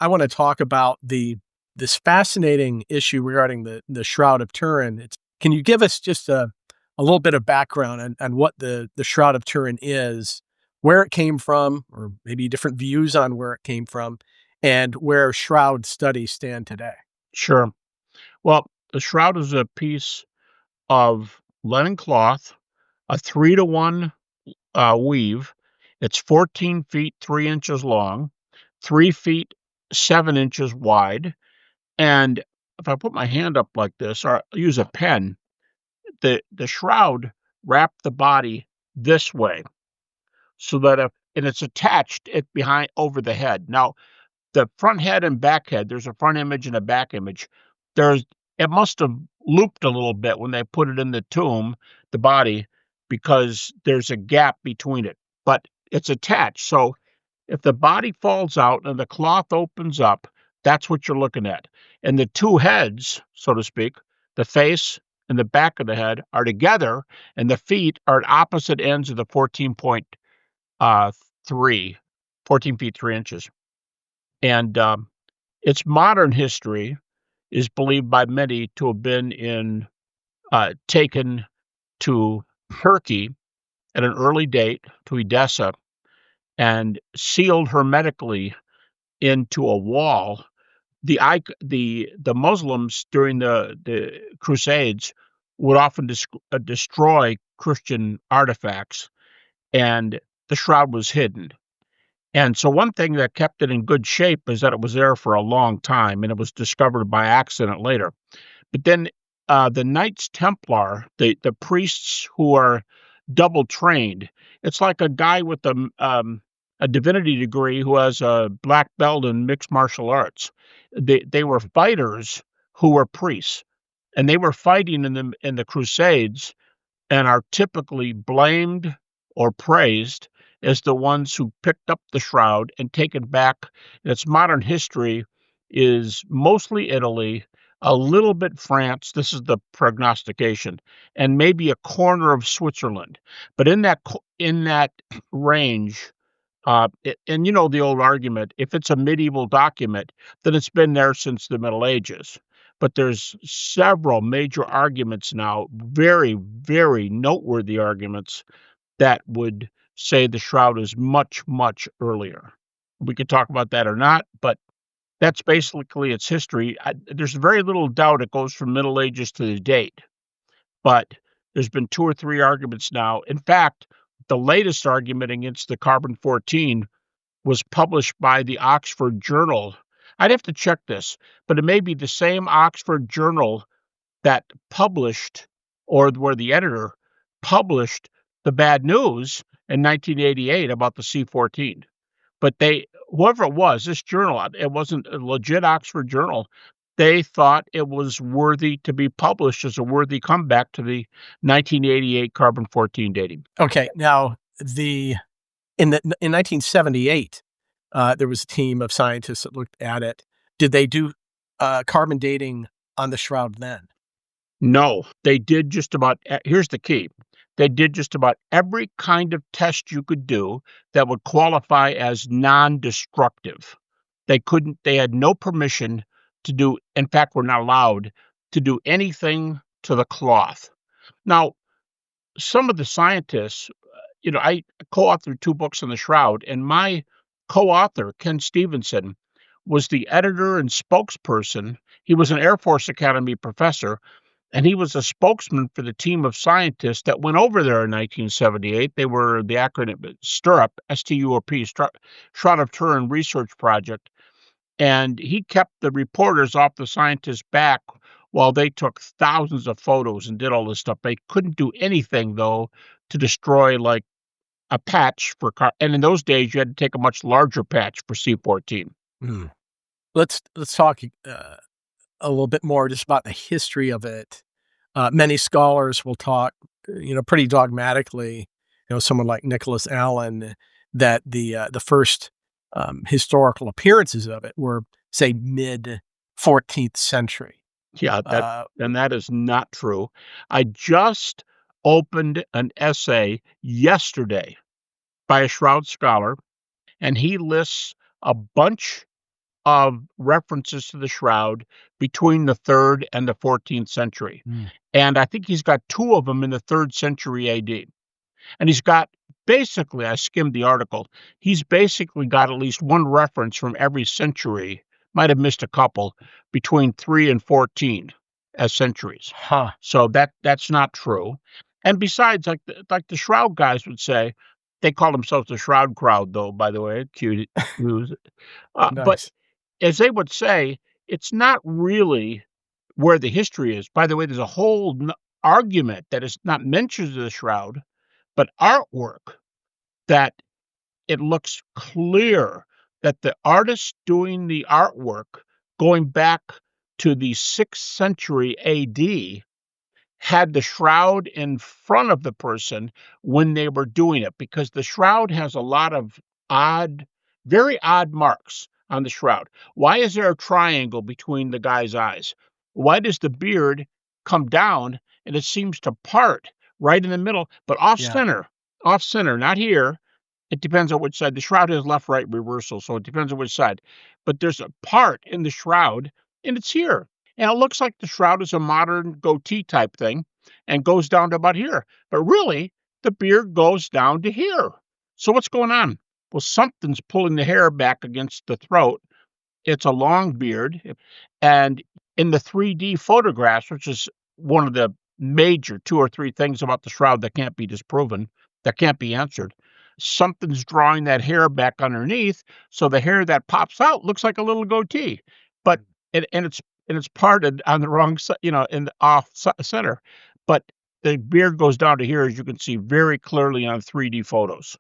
I want to talk about this fascinating issue regarding the Shroud of Turin. Can you give us just a little bit of background on what the Shroud of Turin is, where it came from, or maybe different views on where it came from, and where shroud studies stand today? Sure. Well, the shroud is a piece of linen cloth, a 3-to-1 weave. It's 14 feet 3 inches long, 3 feet 7 inches wide. And if I put my hand up like this, or use a pen, the shroud wrapped the body this way, so that and it's attached it behind over the head. Now, the front head and back head, there's a front image and a back image. There's It must have looped a little bit when they put it in the tomb, the body, because there's a gap between it, but it's attached. So if the body falls out and the cloth opens up, that's what you're looking at. And the two heads, so to speak, the face and the back of the head are together, and the feet are at opposite ends of the 14 feet 3 inches. And its modern history is believed by many to have been taken to Turkey at an early date, to Edessa, and sealed hermetically into a wall. The Muslims during the Crusades would often destroy Christian artifacts, and the shroud was hidden. And so one thing that kept it in good shape is that it was there for a long time, and it was discovered by accident later. But then the Knights Templar, the priests who are double trained, it's like a guy with a divinity degree who has a black belt in mixed martial arts. They were fighters who were priests, and they were fighting in the Crusades, and are typically blamed or praised as the ones who picked up the shroud and taken back. Its modern history is mostly Italy, a little bit France. This is the prognostication, and maybe a corner of Switzerland. But in that range, and you know the old argument: if it's a medieval document, then it's been there since the Middle Ages. But there's several major arguments now, very, very noteworthy arguments, that would say the shroud is much, much earlier. We could talk about that or not, but that's basically its history. There's very little doubt it goes from Middle Ages to the date, but there's been 2 or 3 arguments now. In fact, the latest argument against the carbon-14 was published by the Oxford Journal. I'd have to check this, but it may be the same Oxford Journal that published, or where the editor published, the bad news in 1988 about the C-14. But whoever it was, this journal, it wasn't a legit Oxford Journal. They thought it was worthy to be published as a worthy comeback to the 1988 carbon-14 dating. Okay, now in 1978, there was a team of scientists that looked at it. Did they do carbon dating on the shroud then? No, they did just about. Here's the key: they did just about every kind of test you could do that would qualify as non-destructive. They had no permission to do, in fact, were not allowed to do anything to the cloth. Now, some of the scientists, I co-authored 2 books on the shroud, and my co-author, Ken Stevenson, was the editor and spokesperson. He was an Air Force Academy professor, and he was a spokesman for the team of scientists that went over there in 1978. They were the acronym STURP, S-T-U-R-P, Shroud of Turin Research Project. And he kept the reporters off the scientists' back while they took thousands of photos and did all this stuff. They couldn't do anything, though, to destroy like a patch for car. And in those days, you had to take a much larger patch for C-14. Let's talk a little bit more just about the history of it. Many scholars will talk, pretty dogmatically, someone like Nicholas Allen, that the first historical appearances of it were, say, mid-14th century. Yeah, and that is not true. I just opened an essay yesterday by a shroud scholar, and he lists a bunch of references to the shroud between the 3rd and the 14th century. And I think he's got 2 of them in the 3rd century AD. And he's got basically, I skimmed the article, he's basically got at least one reference from every century, might have missed a couple, between 3 and 14 as centuries. Huh. So that's not true. And besides, like the Shroud guys would say, they call themselves the Shroud crowd, though, by the way, cute news. But Nice. as they would say, it's not really where the history is. By the way, there's a whole argument that is not mentioned in the Shroud, but artwork, that it looks clear that the artist doing the artwork going back to the 6th century AD had the shroud in front of the person when they were doing it, because the shroud has a lot of odd, very odd marks on the shroud. Why is there a triangle between the guy's eyes? Why does the beard come down and it seems to part right in the middle, but Yeah. off center, not here? It depends on which side. The shroud has left, right reversal, so it depends on which side. But there's a part in the shroud, and it's here. And it looks like the shroud is a modern goatee type thing and goes down to about here. But really, the beard goes down to here. So what's going on? Well, something's pulling the hair back against the throat. It's a long beard. And in the 3D photographs, which is one of the major 2 or 3 things about the shroud that can't be disproven, that can't be answered, something's drawing that hair back underneath, so the hair that pops out looks like a little goatee. But it's parted on the wrong side, in the center. But the beard goes down to here, as you can see very clearly on 3D photos.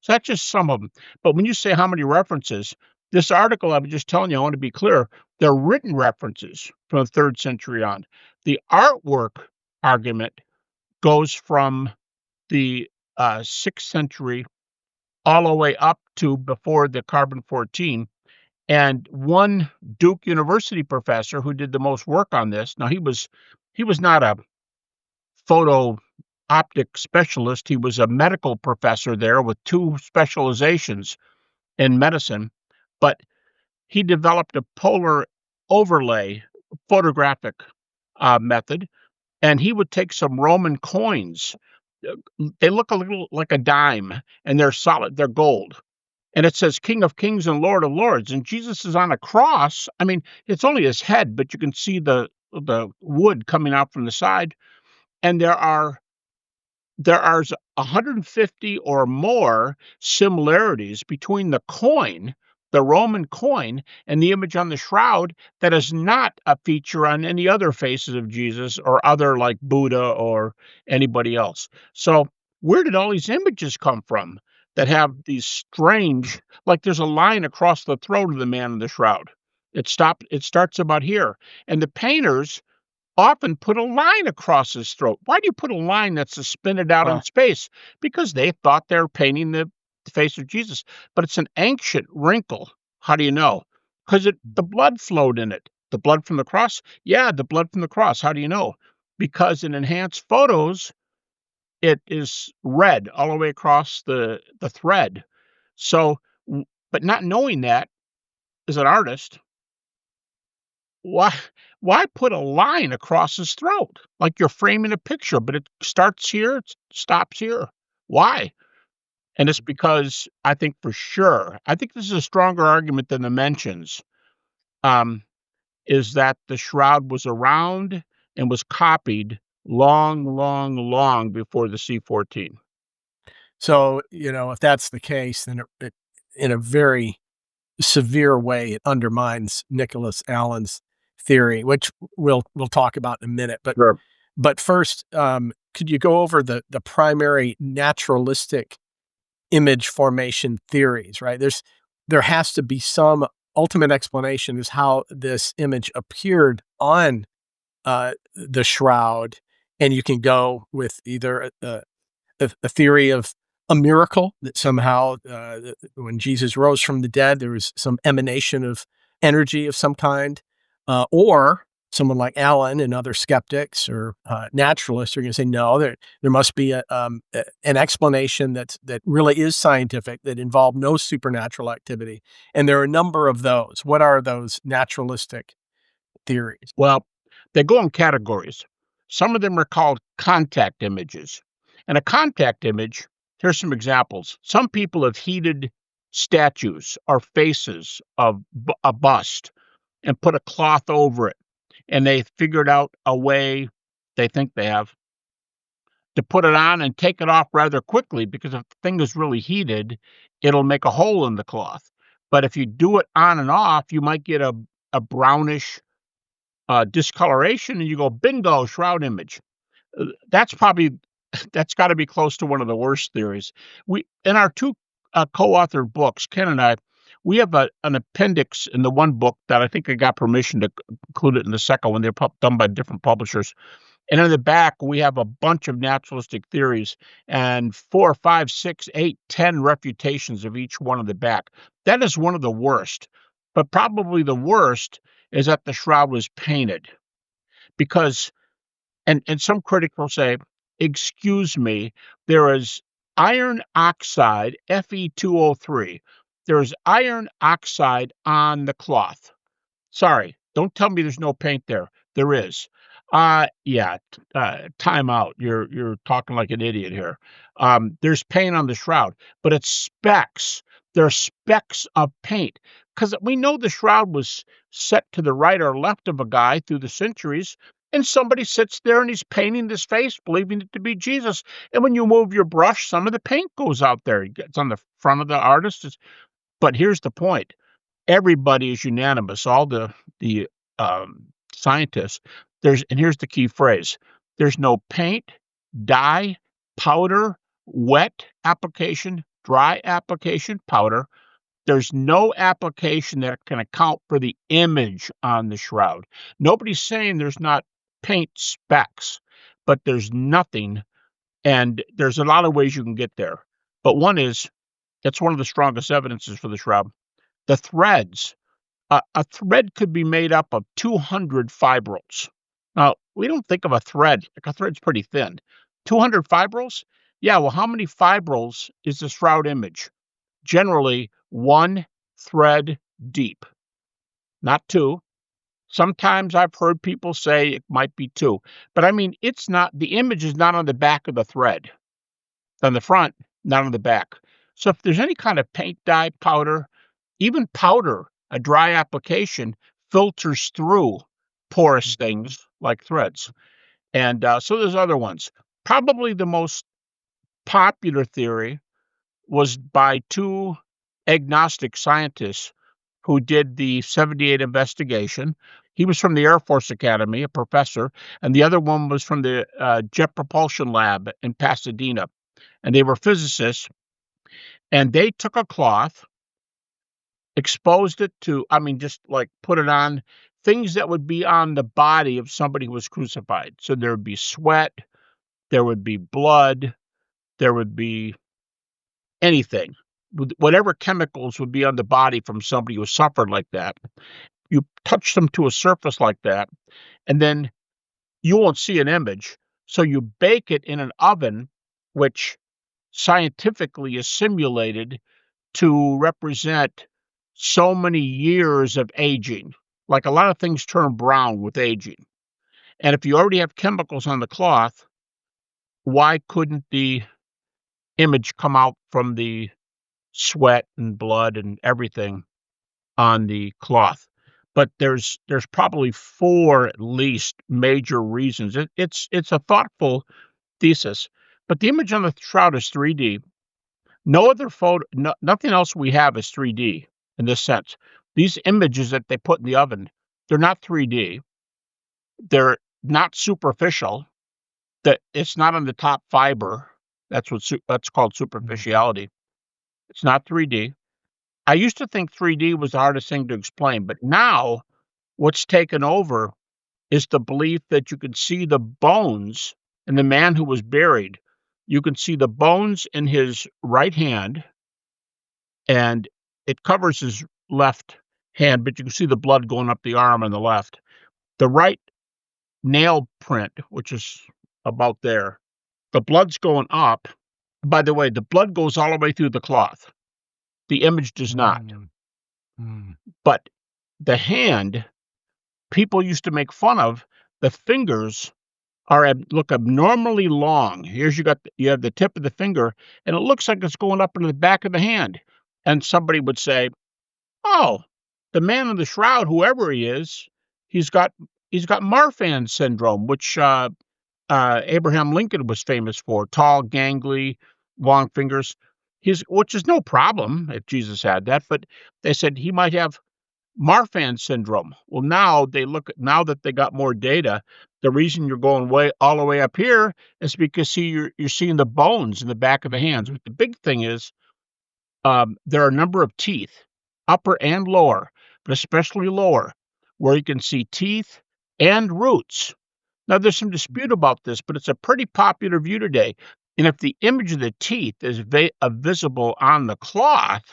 So that's just some of them. But when you say how many references, this article I was just telling you, I want to be clear, they're written references from the 3rd century on. The artwork argument goes from the 6th century all the way up to before the carbon-14. And one Duke University professor who did the most work on this, now he was not a photo optic specialist, he was a medical professor there with 2 specializations in medicine, but he developed a polar overlay photographic method, and he would take some Roman coins. They look a little like a dime, and they're solid, they're gold. And it says King of Kings and Lord of Lords, and Jesus is on a cross. I mean, it's only his head, but you can see the wood coming out from the side. And there are 150 or more similarities between the coin, the Roman coin, and the image on the shroud that is not a feature on any other faces of Jesus or other like Buddha or anybody else. So where did all these images come from that have these strange, like there's a line across the throat of the man in the shroud. It starts about here. And the painters often put a line across his throat. Why do you put a line that's suspended out in Huh. space? Because they thought they were painting the face of Jesus. But it's an ancient wrinkle. How do you know? Because the blood flowed in it. The blood from the cross? Yeah, the blood from the cross. How do you know? Because in enhanced photos, it is red all the way across the thread. So, but not knowing that as an artist, why why put a line across his throat? Like you're framing a picture, but it starts here, it stops here. Why? And it's because I think for sure, I think this is a stronger argument than the mentions, um, is that the shroud was around and was copied long, long, long before the C-14. So, if that's the case, then it in a very severe way, it undermines Nicholas Allen's theory, which we'll talk about in a minute. But Sure. first, could you go over the primary naturalistic image formation theories? Right, there has to be some ultimate explanation as how this image appeared on the shroud, and you can go with either a theory of a miracle that somehow, when Jesus rose from the dead, there was some emanation of energy of some kind, or someone like Allen and other skeptics or naturalists are going to say, no, there must be an explanation that really is scientific, that involved no supernatural activity. And there are a number of those. What are those naturalistic theories? Well, they go in categories. Some of them are called contact images. And a contact image, here's some examples. Some people have heated statues or faces of a bust and put a cloth over it. And they figured out a way, they think they have, to put it on and take it off rather quickly, because if the thing is really heated, it'll make a hole in the cloth. But if you do it on and off, you might get a brownish discoloration, and you go, bingo, shroud image. That's probably that's got to be close to one of the worst theories. We in our two co-authored books, Ken and I, we have an appendix in the one book that I think I got permission to include it in the second one. They're done by different publishers. And in the back, we have a bunch of naturalistic theories and 4, 5, 6, 8, 10 refutations of each one in the back. That is one of the worst. But probably the worst is that the shroud was painted. Because, and some critics will say, excuse me, there is iron oxide, Fe2O3. There is iron oxide on the cloth. Sorry, don't tell me there's no paint there. There is. Yeah, time out. You're talking like an idiot here. There's paint on the shroud, but it's specks. There are specks of paint, because we know the shroud was set to the right or left of a guy through the centuries, and somebody sits there and he's painting this face, believing it to be Jesus. And when you move your brush, some of the paint goes out there. It's on the front of the artist. But here's the point. Everybody is unanimous, all the scientists. And here's the key phrase: there's no paint, dye, powder, wet application, dry application, powder. There's no application that can account for the image on the shroud. Nobody's saying there's not paint specks, but there's nothing. And there's a lot of ways you can get there. But one is, that's one of the strongest evidences for the shroud. The threads. A thread could be made up of 200 fibrils. Now, we don't think of a thread, like a thread's pretty thin. 200 fibrils? Yeah, well, how many fibrils is the shroud image? Generally, one thread deep, not two. Sometimes I've heard people say it might be two. But I mean, it's not, the image is not on the back of the thread. It's on the front, not on the back. So if there's any kind of paint, dye, powder, even powder, a dry application, filters through porous things like threads. And so there's other ones. Probably the most popular theory was by two agnostic scientists who did the 78 investigation. He was from the Air Force Academy, a professor, and the other one was from the Jet Propulsion Lab in Pasadena. And they were physicists, and they took a cloth, exposed it to, just like put it on things that would be on the body of somebody who was crucified. So there would be sweat, there would be blood, there would be anything, whatever chemicals would be on the body from somebody who suffered like that. You touch them to a surface like that, and then you won't see an image. So you bake it in an oven, which scientifically is simulated to represent so many years of aging. Like a lot of things turn brown with aging. And if you already have chemicals on the cloth, why couldn't the image come out from the sweat and blood and everything on the cloth? But there's probably 4 at least major reasons. It's a thoughtful thesis. But the image on the shroud is 3D. No other photo, nothing else we have is 3D in this sense. These images that they put in the oven, they're not 3D. They're not superficial. That it's not on the top fiber. That's called superficiality. It's not 3D. I used to think 3D was the hardest thing to explain, but now what's taken over is the belief that you can see the bones in the man who was buried. You can see the bones in his right hand, and it covers his left hand, but you can see the blood going up the arm on the left. the right nail print, which is about there, the blood's going up. By the way, the blood goes all the way through the cloth. The image does not. Mm, mm, But the hand, people used to make fun of, the fingers look abnormally long. Here's you have the tip of the finger, and it looks like it's going up into the back of the hand. And somebody would say, "Oh, the man in the shroud, whoever he is, he's got Marfan syndrome, which Abraham Lincoln was famous for. Tall, gangly, long fingers. Which is no problem if Jesus had that, but they said he might have Marfan syndrome. Well, now that they got more data, the reason you're going all the way up here is because you're seeing the bones in the back of the hands. But the big thing is there are a number of teeth, upper and lower, but especially lower, where you can see teeth and roots. Now, there's some dispute about this, but it's a pretty popular view today. And if the image of the teeth is visible on the cloth,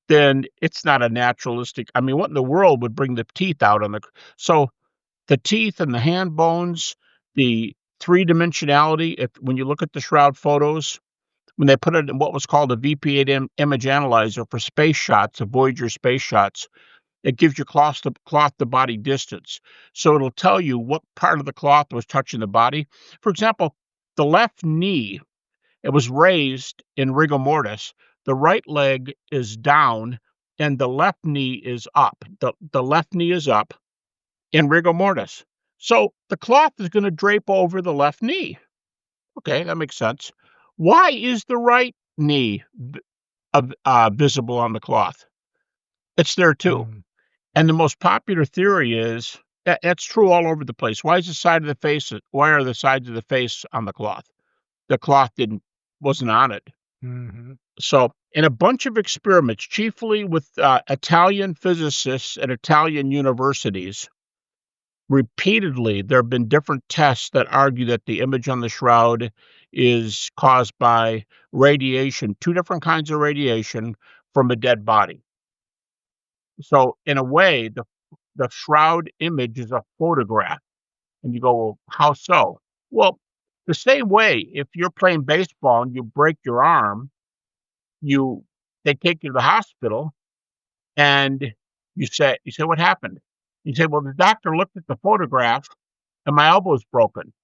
then it's not a naturalistic. I mean, what in the world would bring the teeth out on the? So the teeth and the hand bones, the three-dimensionality. When you look at the shroud photos, when they put it in what was called a VP8 image analyzer for space shots, of Voyager space shots, it gives you cloth to body distance. So it'll tell you what part of the cloth was touching the body. For example, the left knee, it was raised in rigor mortis. The right leg is down and the left knee is up. The left knee is up in rigor mortis. So the cloth is going to drape over the left knee. Okay, that makes sense. Why is the right knee visible on the cloth? It's there too. mm. And the most popular theory is that's true all over the place. Why are the sides of the face on the cloth? The cloth wasn't on it. Mm-hmm. So in a bunch of experiments, chiefly with Italian physicists at Italian universities, repeatedly there have been different tests that argue that the image on the shroud is caused by radiation, two different kinds of radiation from a dead body. So in a way, the shroud image is a photograph. And you go, well, how so? Well, the same way, if you're playing baseball and you break your arm, they take you to the hospital and you say, what happened? You say, well, the doctor looked at the photograph and my elbow is broken.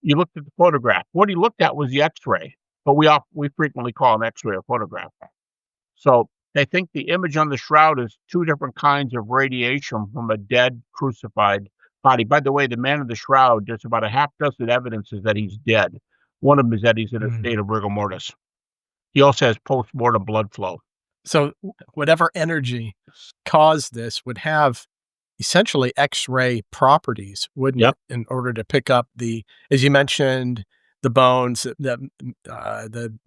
You looked at the photograph. What he looked at was the x-ray, but we frequently call an x-ray a photograph. So they think the image on the shroud is two different kinds of radiation from a dead, crucified body. By the way, the man in the shroud, there's about a half dozen evidences that he's dead. One of them is that he's in a state of rigor mortis. He also has post-mortem blood flow. So whatever energy caused this would have essentially X-ray properties, wouldn't Yep. it, in order to pick up as you mentioned, the bones, the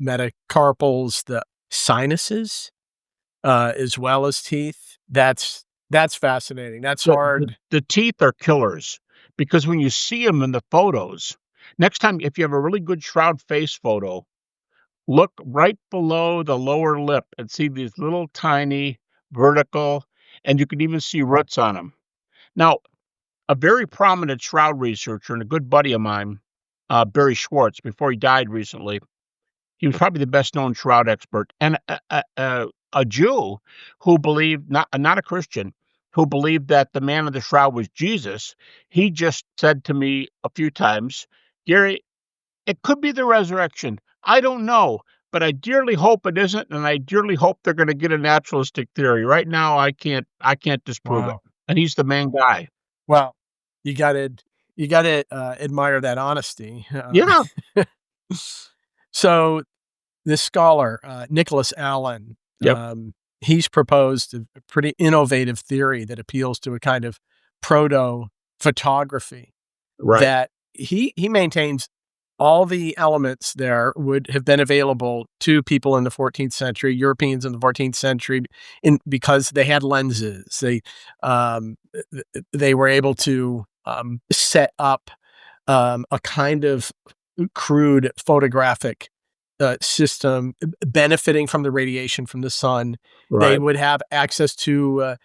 metacarpals, the sinuses, as well as teeth. That's fascinating. That's hard. The teeth are killers because when you see them in the photos, next time, if you have a really good shroud face photo, look right below the lower lip and see these little tiny vertical, and you can even see roots on them. Now, a very prominent shroud researcher and a good buddy of mine, Barry Schwartz, before he died recently, he was probably the best known shroud expert, and a Jew who believed, not a Christian, who believed that the man in the shroud was Jesus. He just said to me a few times, Gary, it could be the resurrection. I don't know, but I dearly hope it isn't, and I dearly hope they're going to get a naturalistic theory. Right now, I can't disprove it. Wow. And he's the main guy. Well, you gotta admire that honesty. Yeah. So this scholar, Nicholas Allen, Yep. he's proposed a pretty innovative theory that appeals to a kind of proto-photography Right. that he maintains all the elements there would have been available to people in the 14th century, Europeans in the 14th century, because they had lenses. They were able to set up a kind of crude photographic system benefiting from the radiation from the sun. Right. They would have access to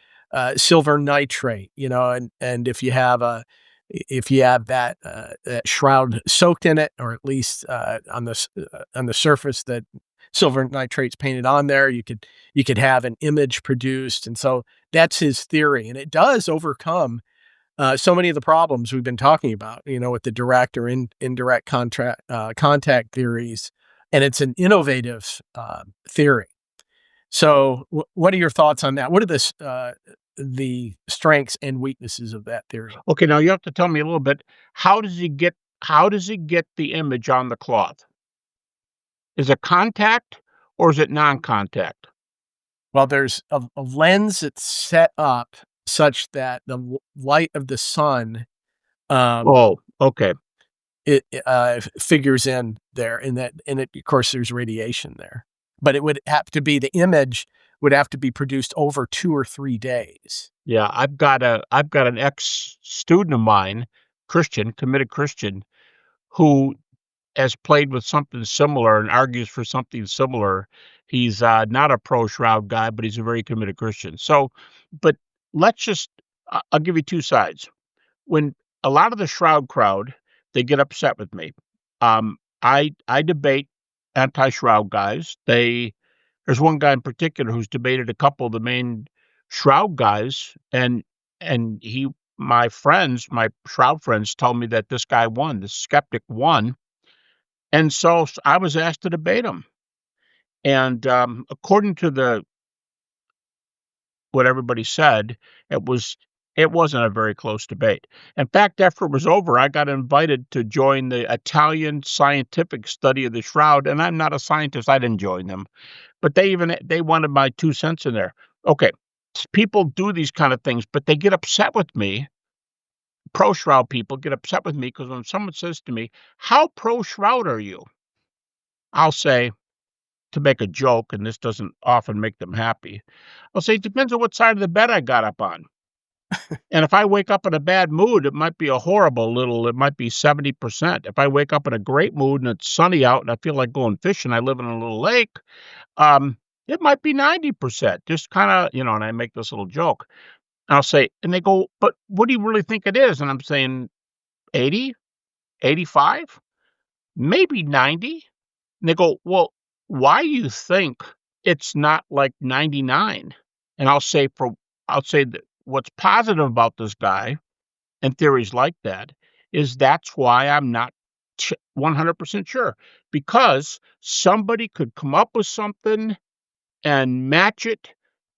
silver nitrate, and if you have that shroud soaked in it, or at least on the surface that silver nitrate's painted on there, you could have an image produced, and so that's his theory, and it does overcome so many of the problems we've been talking about, with the direct or indirect contact theories, and it's an innovative theory. So, what are your thoughts on that? What are the strengths and weaknesses of that theory? Okay, now you have to tell me a little bit, how does he get the image on the cloth? Is it contact or is it non-contact? Well, there's a lens that's set up such that the light of the sun, um, Oh, okay. figures in there, and of course, there's radiation there. But it would have to be the image would have to be produced over 2 or 3 days. Yeah, I've got an ex-student of mine, Christian, committed Christian, who has played with something similar and argues for something similar. He's, not a pro-Shroud guy, but he's a very committed Christian. So, but let's just I'll give you 2 sides. When a lot of the Shroud crowd, they get upset with me. I debate anti-Shroud guys. There's one guy in particular who's debated a couple of the main Shroud guys, and my friends, my Shroud friends, told me that this guy won, this skeptic won, and so I was asked to debate him. And according to what everybody said, it wasn't a very close debate. In fact, after it was over, I got invited to join the Italian scientific study of the Shroud, and I'm not a scientist. I didn't join them, but they wanted my 2 cents in there. Okay, people do these kind of things, but they get upset with me. Pro-Shroud people get upset with me because when someone says to me, "How pro-Shroud are you?" I'll say, to make a joke, and this doesn't often make them happy, I'll say, "It depends on what side of the bed I got up on. And if I wake up in a bad mood, it might be it might be 70%. If I wake up in a great mood and it's sunny out and I feel like going fishing, I live in a little lake, it might be 90%. Just kinda, and I make this little joke. I'll say, and they go, "But what do you really think it is?" And I'm saying, 80, 85, maybe 90. And they go, "Well, why do you think it's not like 99?" And I'll say that what's positive about this guy and theories like that is that's why I'm not 100% sure, because somebody could come up with something and match it,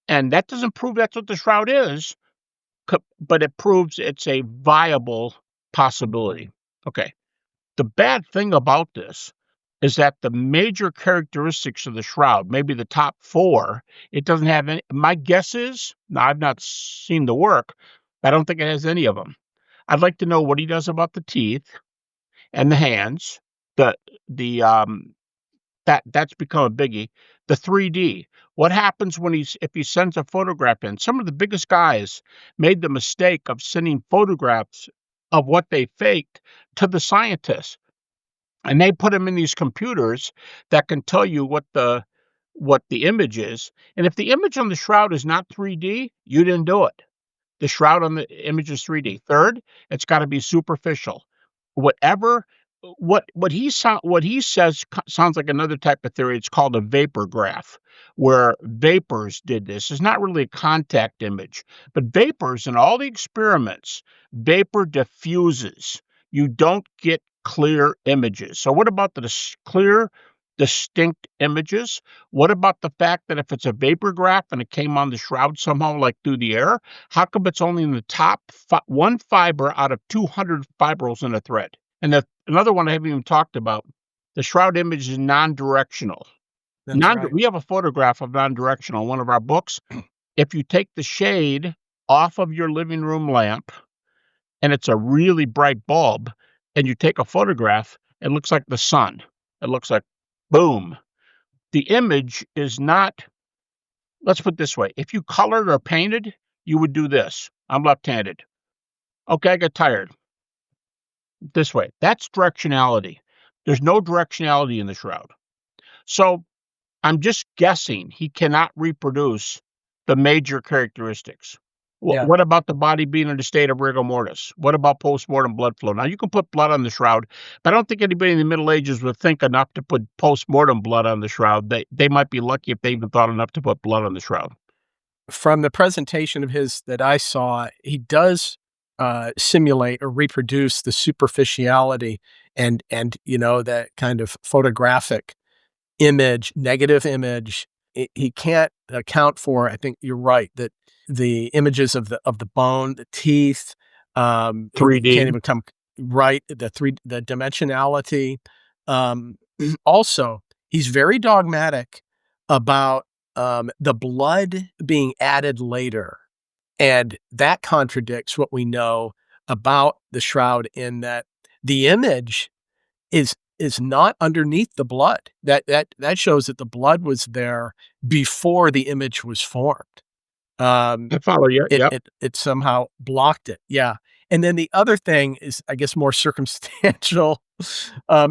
and that doesn't prove that's what the Shroud is, but it proves it's a viable possibility. Okay. The bad thing about this is that the major characteristics of the Shroud, maybe the top 4, it doesn't have any. My guess is, now I've not seen the work, I don't think it has any of them. I'd like to know what he does about the teeth and the hands, the the that's become a biggie. The 3D. What happens when if he sends a photograph in? Some of the biggest guys made the mistake of sending photographs of what they faked to the scientists. And they put them in these computers that can tell you what the image is. And if the image on the Shroud is not 3D, you didn't do it. The Shroud on the image is 3D. Third, it's got to be superficial. Whatever what he says sounds like another type of theory. It's called a vapor graph, where vapors did this. It's not really a contact image, but vapors in all the experiments, vapor diffuses. You don't get clear images. So what about the clear, distinct images? What about the fact that if it's a vapor graph and it came on the Shroud somehow, like through the air, how come it's only in the top one fiber out of 200 fibrils in a thread? And another one I haven't even talked about, the Shroud image is non-directional. That's right. We have a photograph of non-directional in one of our books. If you take the shade off of your living room lamp, and it's a really bright bulb, and you take a photograph, it looks like the sun. It looks like boom. The image is not, let's put it this way. If you colored or painted, you would do this. I'm left-handed. Okay, I got tired. This way. That's directionality. There's no directionality in the Shroud. So I'm just guessing he cannot reproduce the major characteristics. Yeah. What about the body being in a state of rigor mortis? What about postmortem blood flow? Now, you can put blood on the shroud, but I don't think anybody in the Middle Ages would think enough to put postmortem blood on the shroud. They might be lucky if they even thought enough to put blood on the shroud. From the presentation of his that I saw, he does, simulate or reproduce the superficiality and, that kind of photographic image, negative image. He can't account for, I think you're right, that the images of the bone, the teeth, he can't 3D. even come right, the dimensionality. Um, also, he's very dogmatic about, the blood being added later, and that contradicts what we know about the shroud in that the image is not underneath the blood. That shows that the blood was there before the image was formed. Um, I follow you. it Yep. it it somehow blocked it, yeah. And then the other thing is, I guess, more circumstantial.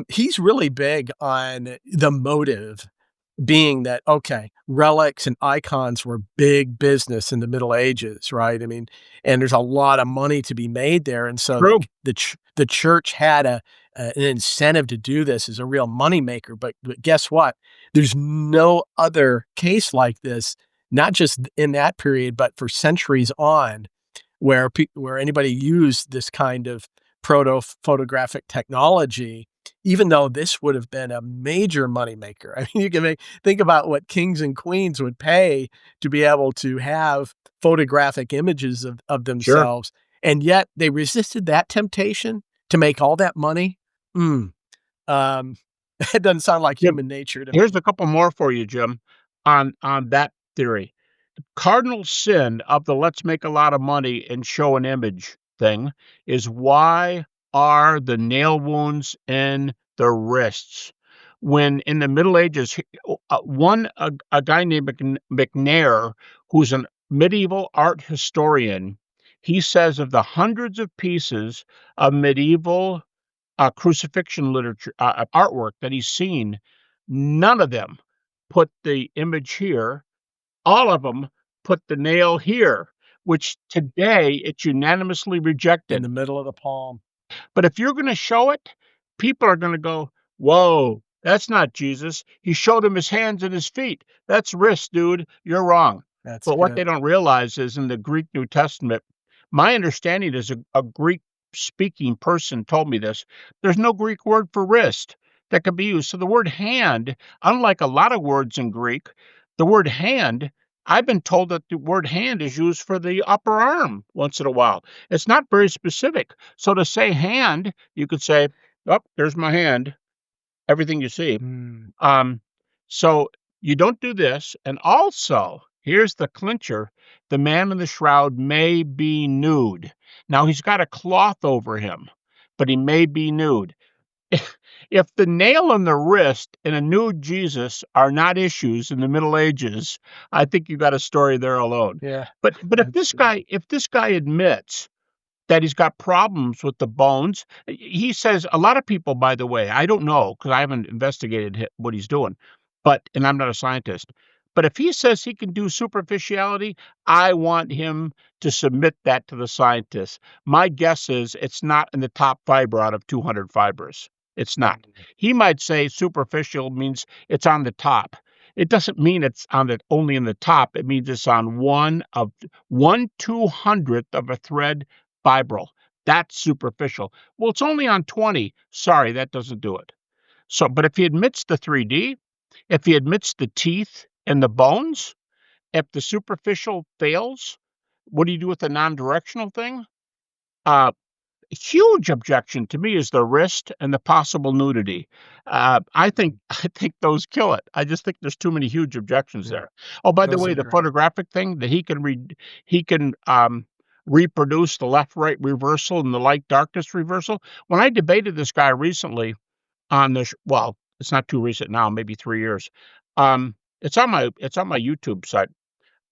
He's really big on the motive being that, okay, relics and icons were big business in the Middle Ages, right? I mean, and there's a lot of money to be made there, and so True. the church had an incentive to do this as a real moneymaker, but guess what? There's no other case like this, not just in that period, but for centuries on, where anybody used this kind of proto-photographic technology, even though this would have been a major moneymaker. I mean, you can think about what kings and queens would pay to be able to have photographic images of Sure. themselves, and yet they resisted that temptation to make all that money. Mm, um, it doesn't sound like Yep. human nature to Here's me. a couple more for you, Jim, on that theory. Cardinal sin of the "let's make a lot of money and show an image" thing is, why are the nail wounds in the wrists? When in the Middle Ages, a guy named McNair, who's a medieval art historian, he says of the hundreds of pieces of medieval crucifixion literature, artwork that he's seen, none of them put the image here. All of them put the nail here, which today it's unanimously In rejected. the middle of the palm. But if you're gonna show it, people are gonna go, "Whoa, that's not Jesus. He showed him his hands and his feet. That's wrist, dude. You're wrong." That's But what good. they don't realize is in the Greek New Testament, my understanding is a Greek-speaking person told me this, there's no Greek word for wrist that could be used. So the word hand, unlike a lot of words in Greek, the word hand, I've been told that the word hand is used for the upper arm once in a while. It's not very specific. So to say hand, you could say, "Oh, there's my hand," everything you see. Mm. Um, so you don't do this. And also, here's the clincher, the man in the shroud may be nude. Now he's got a cloth over him, but he may be nude. If the nail in the wrist and a nude Jesus are not issues in the Middle Ages, I think you got a story there alone. Yeah, But that's good. if this guy admits that he's got problems with the bones. He says a lot of people, by the way, I don't know because I haven't investigated what he's doing, but and I'm not a scientist. But if he says he can do superficiality, I want him to submit that to the scientists. My guess is it's not in the top fiber out of 200 fibers. It's not. Mm. He might say superficial means it's on the top. It doesn't mean it's on the only in the top. It means it's on 1/200th of a thread fibril. That's superficial. Well, it's only on 20. Sorry, that doesn't do it. So, but if he admits the 3D, if he admits the teeth and the bones, if the superficial fails, what do you do with the non-directional thing? Uh, Huge objection to me is the wrist and the possible nudity. I think I think those kill it. I just think there's too many huge objections Yeah, there. Oh, by the those way, are the great. photographic thing that he can reproduce the left-right reversal and the light-darkness reversal. When I debated this guy recently on this, well, it's not too recent now, maybe 3 years. It's on my YouTube site.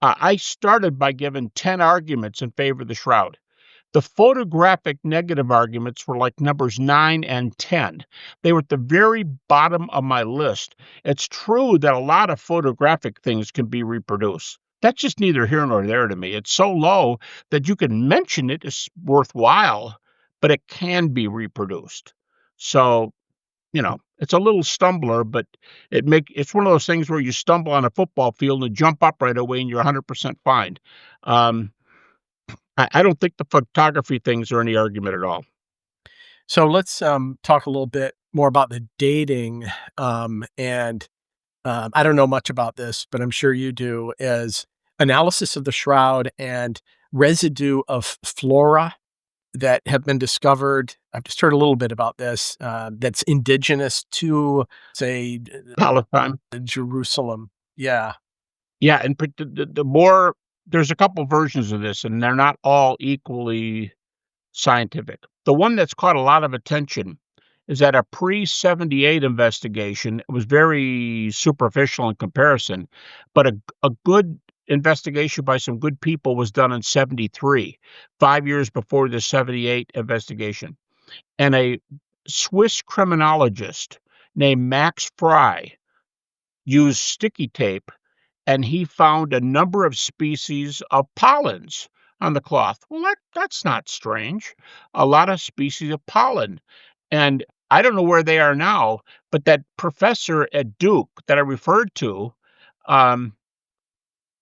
I started by giving 10 arguments in favor of the shroud. The photographic negative arguments were like numbers 9 and 10. They were at the very bottom of my list. It's true that a lot of photographic things can be reproduced. That's just neither here nor there to me. It's so low that you can mention it is worthwhile, but it can be reproduced. So, it's a little stumbler, but it's one of those things where you stumble on a football field and jump up right away and you're 100% fine. Um, I don't think the photography things are any argument at all. So let's talk a little bit more about the dating. And I don't know much about this, but I'm sure you do. Is analysis of the shroud and residue of flora that have been discovered. I've just heard a little bit about this. That's indigenous to, say, Palestine. Jerusalem. Yeah. Yeah, and the more there's a couple versions of this, and they're not all equally scientific. The one that's caught a lot of attention is that a pre-78 investigation. It was very superficial in comparison, but a good investigation by some good people was done in 73, 5 years before the 78 investigation. And a Swiss criminologist named Max Frey used sticky tape, and he found a number of species of pollens on the cloth. Well, that's not strange. A lot of species of pollen. And I don't know where they are now, but that professor at Duke that I referred to, um,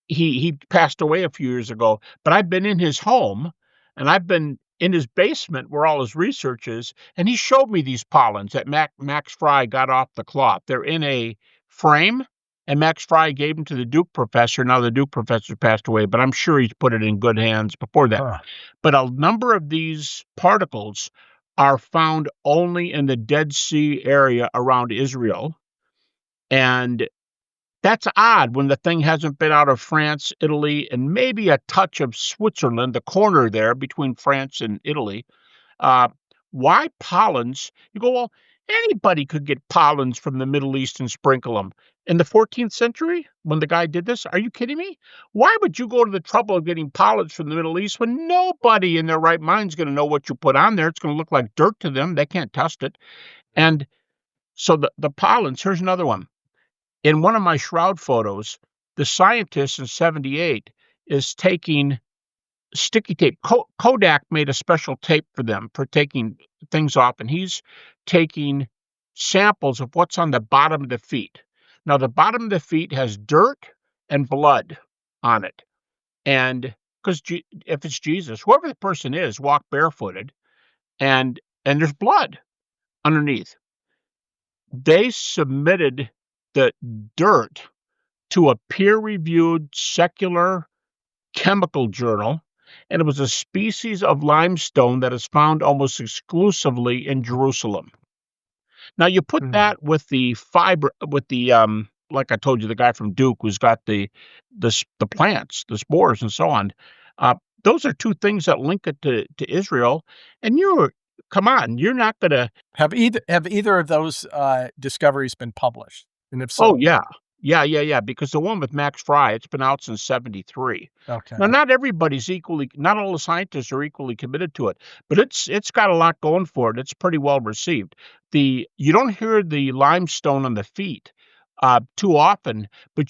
he passed away a few years ago, but I've been in his home and I've been in his basement where all his research is, and he showed me these pollens that Max Frey got off the cloth. They're in a frame, and Max Frey gave them to the Duke professor. Now the Duke professor passed away, but I'm sure he's put it in good hands before that. Huh. But a number of these particles are found only in the Dead Sea area around Israel, and that's odd when the thing hasn't been out of France, Italy, and maybe a touch of Switzerland, the corner there between France and Italy. Uh, why pollens? You go, well, anybody could get pollens from the Middle East and sprinkle them. In the 14th century, when the guy did this, are you kidding me? Why would you go to the trouble of getting pollens from the Middle East when nobody in their right mind is going to know what you put on there? It's going to look like dirt to them. They can't test it. And so the pollens, here's another one. In one of my shroud photos, the scientist in 78 is taking sticky tape. Kodak made a special tape for them for taking things off, and he's taking samples of what's on the bottom of the feet. Now, the bottom of the feet has dirt and blood on it. And because if it's Jesus, whoever the person is, walk barefooted, and there's blood underneath. They submitted the dirt to a peer-reviewed secular chemical journal, and it was a species of limestone that is found almost exclusively in Jerusalem. Now you put Hmm. that with the fiber, with the like I told you, the guy from Duke who's got the plants, the spores, and so on. Uh, those are two things that link it to Israel, and come on, you're not gonna. Have either of those discoveries been published? And if Oh, so, yeah. Yeah, because the one with Max Fry, it's been out since '73. Now, okay. not all the scientists are equally committed to it, but it's got a lot going for it. It's pretty well received. You don't hear the limestone on the feet, too often, but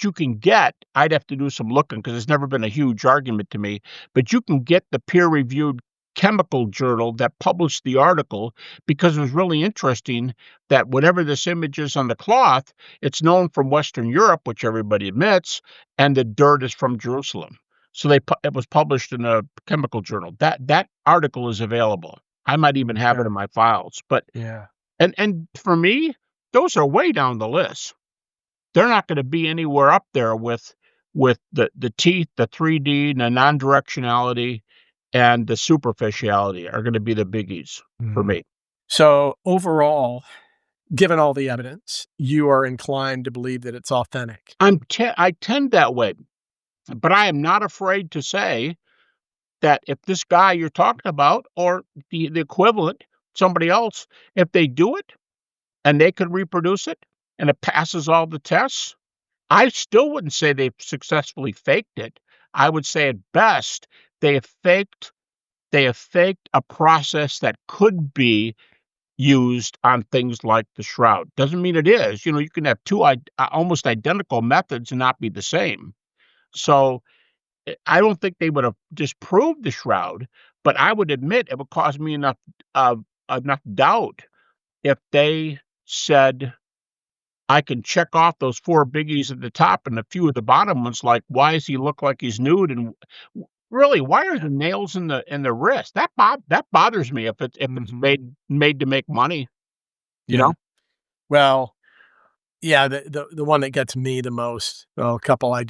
I'd have to do some looking because it's never been a huge argument to me, but you can get the peer-reviewed chemical journal that published the article because it was really interesting that whatever this image is on the cloth, it's known from Western Europe, which everybody admits, and the dirt is from Jerusalem. So it was published in a chemical journal. That article is available. I might even have it Okay. in my files. But Yeah. and for me, those are way down the list. They're not going to be anywhere up there with the teeth, the 3D, the non-directionality, and the superficiality are going to be the biggies for Mhm. me. So overall, given all the evidence, you are inclined to believe that it's authentic. I tend that way, but I am not afraid to say that if this guy you're talking about or the equivalent, somebody else, if they do it and they can reproduce it and it passes all the tests, I still wouldn't say they've successfully faked it. I would say at best they have faked they have faked a process that could be used on things like the shroud. Doesn't mean it is. You can have two almost identical methods and not be the same. So I don't think they would have disproved the shroud, but I would admit it would cause me enough doubt if they said, I can check off those 4 biggies at the top and a few of the bottom ones, like, why does he look like he's nude? And really, why are the nails in the wrist? That bothers me if it's Mhm. made to make money, you Yeah. know? Well, yeah, the one that gets me the most, well, a couple I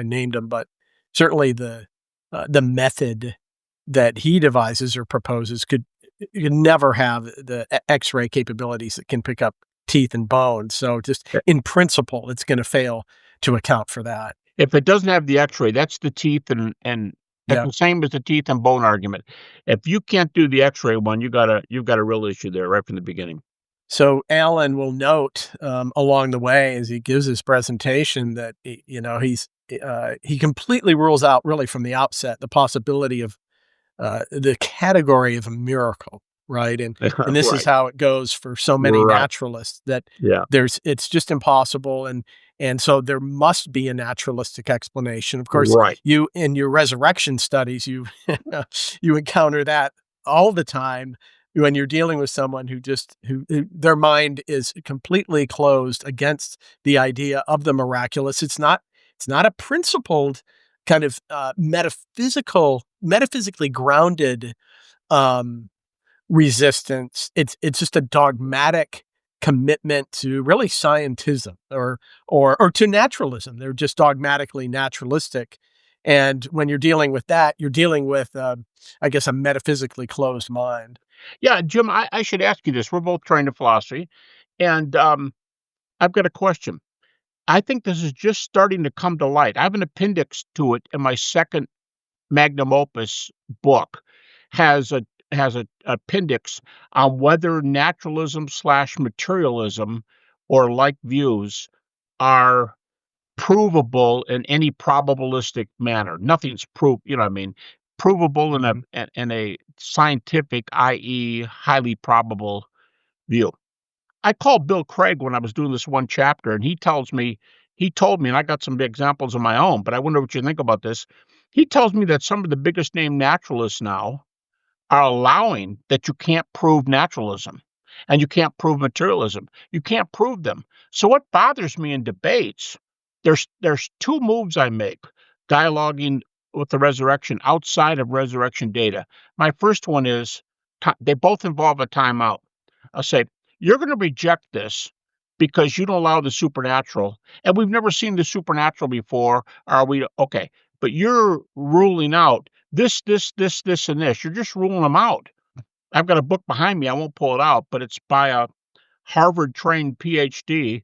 named them, but certainly the method that he devises or proposes could never have the X-ray capabilities that can pick up teeth and bones. So just Eh, in principle, it's gonna fail to account for that. if it doesn't have the X-ray, that's the teeth and it's Yeah. the same as the teeth and bone argument. If you can't do the X-ray one, you've got a real issue there right from the beginning. So Alan will note, along the way as he gives his presentation that, he completely rules out really from the outset the possibility of the category of a miracle, right? And this is Right, how it goes for so many right, naturalists that yeah, it's just impossible, and so there must be a naturalistic explanation. Of course, right. you in your resurrection studies, you you encounter that all the time when you're dealing with someone who their mind is completely closed against the idea of the miraculous. It's not a principled kind of metaphysically grounded um, resistance. It's just a dogmatic commitment to really scientism or to naturalism. They're just dogmatically naturalistic. And when you're dealing with that, you're dealing with, I guess, a metaphysically closed mind. Yeah, Jim, I should ask you this. We're both trained in philosophy, and, I've got a question. I think this is just starting to come to light. I have an appendix to it in my 2nd magnum opus book, has a appendix on whether naturalism/materialism or like views are provable in any probabilistic manner. Nothing's you know what I mean, provable in Mhm. a scientific, i.e., highly probable view. I called Bill Craig when I was doing this one chapter, and he told me, and I got some examples of my own, but I wonder what you think about this. He tells me that some of the biggest name naturalists now are allowing that you can't prove naturalism and you can't prove materialism. You can't prove them. So what bothers me in debates, there's 2 moves I make dialoguing with the resurrection outside of resurrection data. My first one is they both involve a timeout. I'll say, you're going to reject this because you don't allow the supernatural, and we've never seen the supernatural before. Are we okay? But you're ruling out this, and this. You're just ruling them out. I've got a book behind me. I won't pull it out, but it's by a Harvard-trained PhD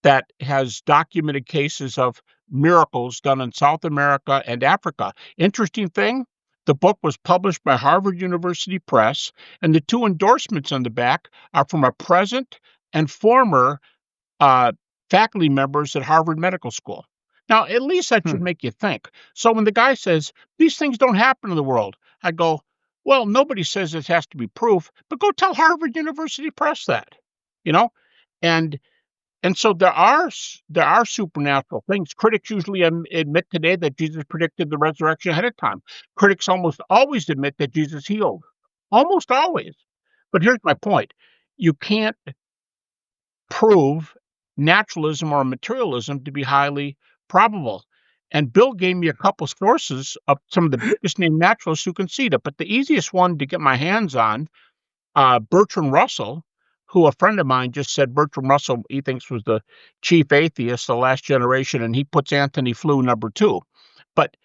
that has documented cases of miracles done in South America and Africa. Interesting thing, the book was published by Harvard University Press, and the 2 endorsements on the back are from a present and former uh, faculty members at Harvard Medical School. Now, at least that should Hmm. make you think. So when the guy says, these things don't happen in the world, I go, well, nobody says this has to be proof, but go tell Harvard University Press that, you know? And and so there are supernatural things. Critics usually admit today that Jesus predicted the resurrection ahead of time. Critics almost always admit that Jesus healed, almost always. But here's my point: you can't prove naturalism or materialism to be highly probable. And Bill gave me a couple sources of some of the biggest name naturalists who concede it. But the easiest one to get my hands on, Bertrand Russell, who a friend of mine just said Bertrand Russell he thinks was the chief atheist of the last generation, and he puts Anthony Flew number 2. But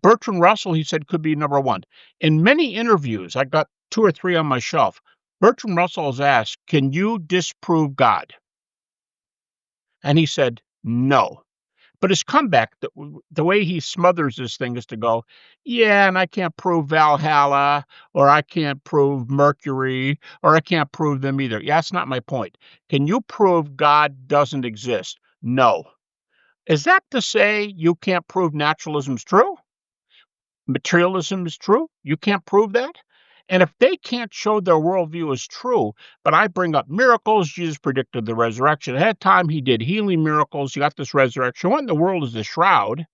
Bertrand Russell, he said, could be number 1. In many interviews, I got 2 or 3 on my shelf. Bertrand Russell is asked, "Can you disprove God?" And he said, "No." But his comeback, the way he smothers this thing is to go, "Yeah, and I can't prove Valhalla, or I can't prove Mercury, or I can't prove them either." Yeah, that's not my point. Can you prove God doesn't exist? No. Is that to say you can't prove naturalism's true? Materialism is true? You can't prove that? And if they can't show their worldview is true, but I bring up miracles, Jesus predicted the resurrection ahead of time, he did healing miracles, you got this resurrection. What in the world is the shroud?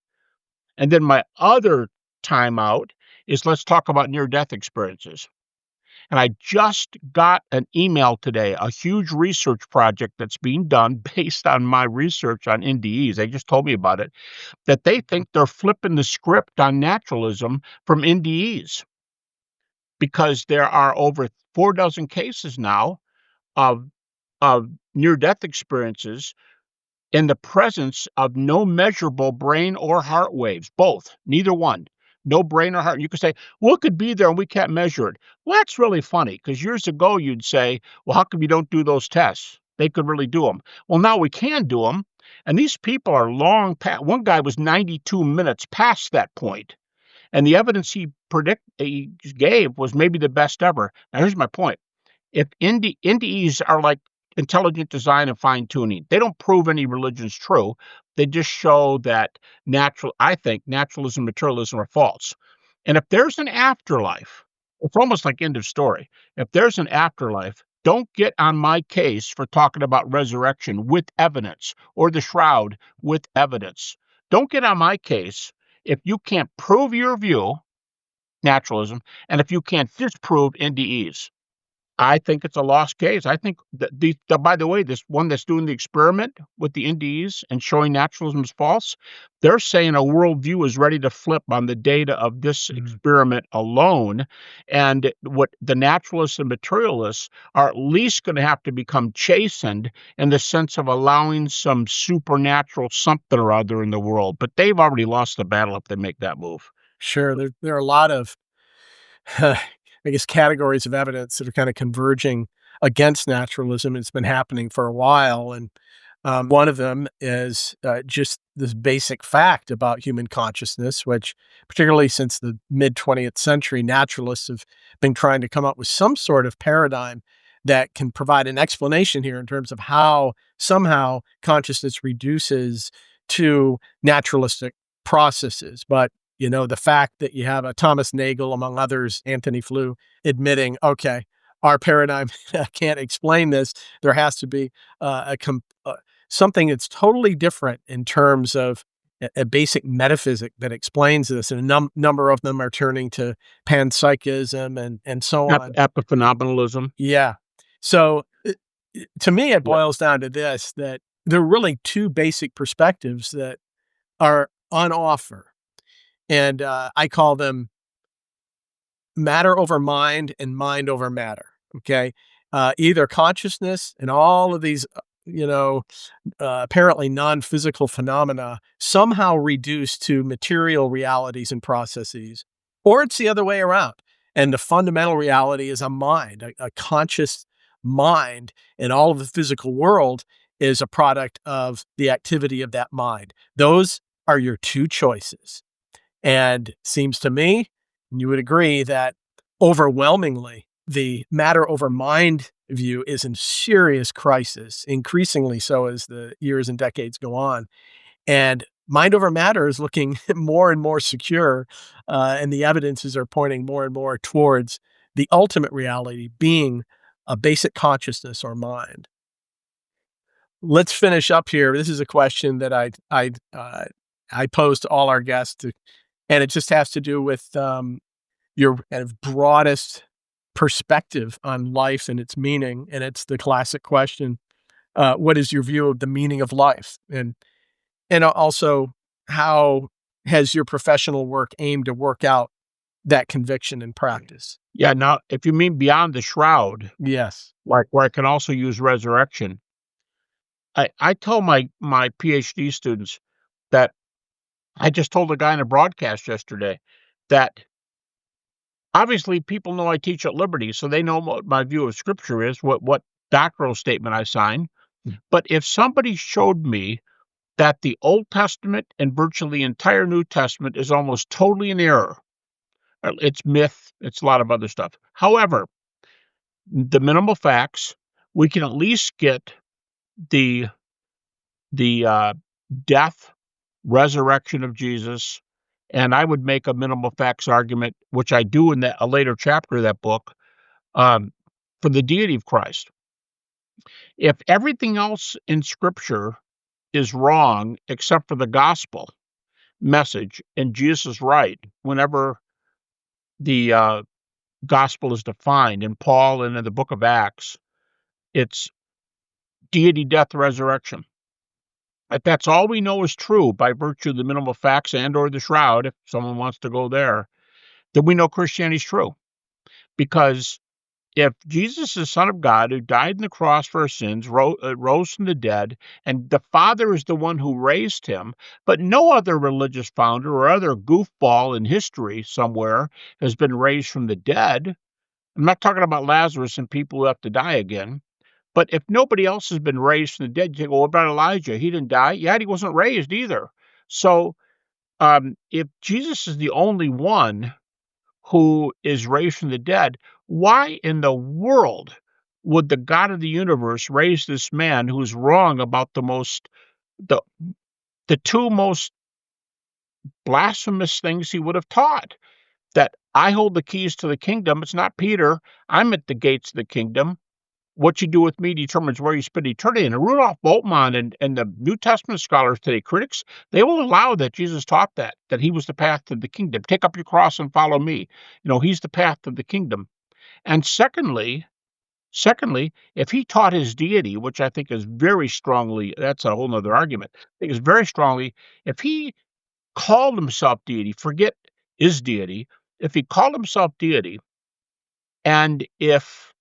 And then my other time out is let's talk about near-death experiences. And I just got an email today, a huge research project that's being done based on my research on NDEs. They just told me about it, that they think they're flipping the script on naturalism from NDEs because there are over 4 dozen cases now of near-death experiences in the presence of no measurable brain or heart waves, both, neither one. No brain or heart. You could say, well, it could be there and we can't measure it. Well, that's really funny because years ago you'd say, well, how come you don't do those tests? They could really do them. Well, now we can do them. And these people are long past. One guy was 92 minutes past that point, and the evidence he gave was maybe the best ever. Now, here's my point. If NDEs are like intelligent design and fine tuning, they don't prove any religion's true. They just show that I think naturalism and materialism are false. And if there's an afterlife, it's almost like end of story. If there's an afterlife, don't get on my case for talking about resurrection with evidence or the shroud with evidence. Don't get on my case if you can't prove your view, naturalism, and if you can't disprove NDEs. I think it's a lost case. I think that by the way, this one that's doing the experiment with the NDEs and showing naturalism is false, they're saying a worldview is ready to flip on the data of this experiment alone. And what the naturalists and materialists are at least going to have to become chastened in the sense of allowing some supernatural something or other in the world. But they've already lost the battle if they make that move. Sure, there are a lot of, I guess, categories of evidence that are kind of converging against naturalism. It's been happening for a while, and one of them is just this basic fact about human consciousness, which, particularly since the mid 20th century, naturalists have been trying to come up with some sort of paradigm that can provide an explanation here in terms of how somehow consciousness reduces to naturalistic processes. But the fact that you have a Thomas Nagel, among others, Anthony Flew, admitting, okay, our paradigm can't explain this. There has to be something that's totally different in terms of a basic metaphysic that explains this. And a number of them are turning to panpsychism and so on. Epiphenomenalism. Yeah. So to me, it boils down to this, that there are really two basic perspectives that are on offer. And I call them matter over mind and mind over matter. Okay. Either consciousness and all of these, apparently non-physical phenomena somehow reduced to material realities and processes, or it's the other way around. And the fundamental reality is a mind, a conscious mind, and all of the physical world is a product of the activity of that mind. Those are your two choices. And seems to me, and you would agree, that overwhelmingly the matter over mind view is in serious crisis, increasingly so as the years and decades go on. And mind over matter is looking more and more secure, and the evidences are pointing more and more towards the ultimate reality being a basic consciousness or mind. Let's finish up here. This is a question that I pose to all our guests, and it just has to do with your kind of broadest perspective on life and its meaning. And it's the classic question: what is your view of the meaning of life? And also, how has your professional work aimed to work out that conviction in practice? Yeah. Now, if you mean beyond the shroud, Yes. like where I can also use resurrection, I tell my PhD students that I just told a guy in a broadcast yesterday that obviously people know I teach at Liberty, so they know what my view of Scripture is, what doctrinal statement I sign. But if somebody showed me that the Old Testament and virtually the entire New Testament is almost totally in error, it's myth, it's a lot of other stuff. However, the minimal facts, we can at least get the death, resurrection of Jesus, and I would make a minimal facts argument, which I do in a later chapter of that book, for the deity of Christ. If everything else in Scripture is wrong except for the gospel, message, and Jesus is right. Whenever the gospel is defined in Paul and in the book of Acts, it's deity, death, resurrection. If that's all we know is true by virtue of the minimal facts and or the shroud, if someone wants to go there, then we know Christianity is true. Because if Jesus is the Son of God who died on the cross for our sins, rose from the dead, and the Father is the one who raised him, but no other religious founder or other goofball in history somewhere has been raised from the dead. I'm not talking about Lazarus and people who have to die again. But if nobody else has been raised from the dead, you think, well, what about Elijah? He didn't die. Yet he wasn't raised either. So if Jesus is the only one who is raised from the dead, why in the world would the God of the universe raise this man who's wrong about the the two most blasphemous things he would have taught? That I hold the keys to the kingdom. It's not Peter. I'm at the gates of the kingdom. What you do with me determines where you spend eternity. And Rudolf Bultmann and the New Testament scholars today, critics, they will allow that Jesus taught that he was the path to the kingdom. Take up your cross and follow me. He's the path to the kingdom. And secondly, if he taught his deity, which I think is very strongly, that's a whole nother argument. I think is very strongly, if he called himself deity, forget his deity, if he called himself deity, and if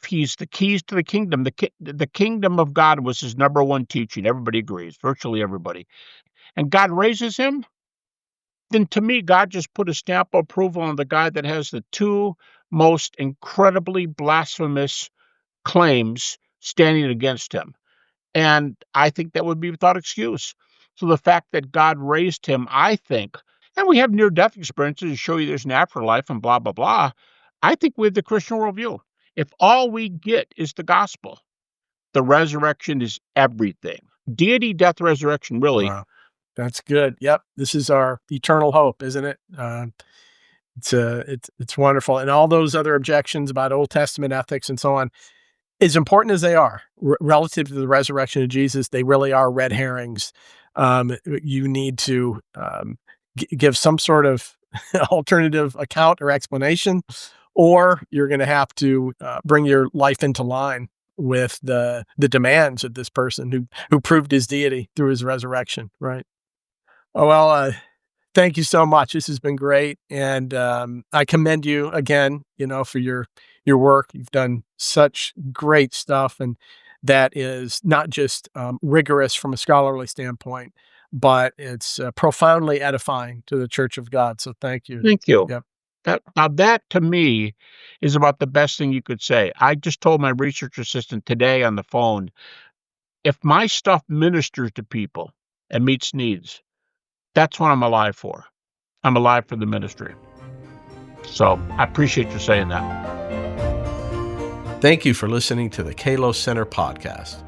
he's the keys to the kingdom, the kingdom of God was his number one teaching. Everybody agrees, virtually everybody. And God raises him, then to me, God just put a stamp of approval on the guy that has the two most incredibly blasphemous claims standing against him. And I think that would be without excuse. So the fact that God raised him, I think, and we have near-death experiences to show you there's an afterlife and blah, blah, blah. I think we have the Christian worldview. If all we get is the gospel, the resurrection is everything. Deity, death, resurrection, really. Wow. That's good. Yep. This is our eternal hope, isn't it? It's wonderful. And all those other objections about Old Testament ethics and so on, as important as they are relative to the resurrection of Jesus, they really are red herrings. You need to give some sort of alternative account or explanation, or you're going to have to bring your life into line with the demands of this person who proved his deity through his resurrection. Right. Oh, well, thank you so much. This has been great, and I commend you again. For your work. You've done such great stuff, and that is not just rigorous from a scholarly standpoint, but it's profoundly edifying to the Church of God. So thank you. Thank you. Yep. That to me is about the best thing you could say. I just told my research assistant today on the phone, if my stuff ministers to people and meets needs, that's what I'm alive for. I'm alive for the ministry. So I appreciate you saying that. Thank you for listening to the Kalos Center podcast.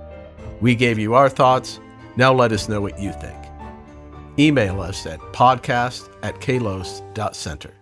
We gave you our thoughts. Now let us know what you think. Email us at podcast@kalos.center.